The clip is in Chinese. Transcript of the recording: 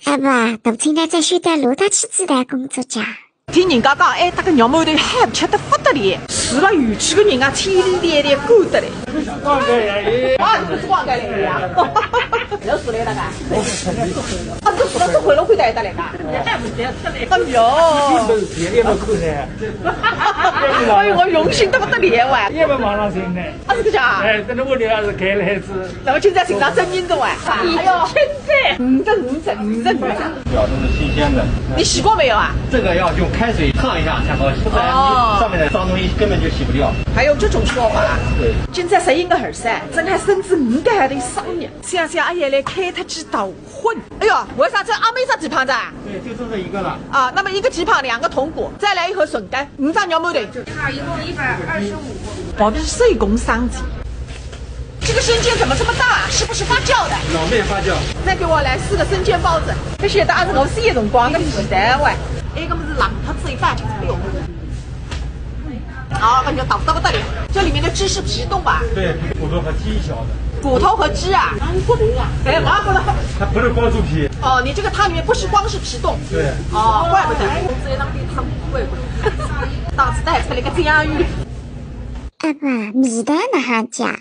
阿爸，大清早在修点路到去子弹工作家。听人家讲，哎，那个肉馒头好吃得不得了，住了园区的人啊，天天天赶得来。光盖来，啊，你是光盖来的呀？又是来那个？啊，这说了这回了回来的那个？哎呦！也不可能。哎呦，我用心得不得了哇！也不马上行的。啊，是个假？哎，真的我这还是开了还是？那么现在寻到真人的哇？哎呦，现在5只5只5只5只，要都是新鲜的。你洗过没有啊？这个要用开水烫一下才好洗，不然你上面的脏东西根本就洗不掉。还有这种说法，对，现在谁应该儿噻？真还甚至5个还得商量，想想哎呀来开他几道荤。哎呦，为啥这阿妹啥鸡胖子啊？对，就这一个了。啊，那么一个鸡胖，2个筒骨，再来一盒笋干，5张肉馒头。一共125。报的是手工商机。这个生煎怎么这么大啊？是不是发酵的？老面发酵。再给我来4个生煎包子。这些都是我4月辰光的皮蛋哇。哎，个么是浪它自己饭，哎呦。好，感觉倒得不得了。这里面的汁是皮冻吧？对，骨头和鸡小的。骨头和汁啊？哎，麻烦了。它不是光猪皮。哦，你这个汤里面不是光是皮冻。对。哦，怪不得。这张比汤贵不得。当时带出来个这样鱼。阿爸，味道哪哈假？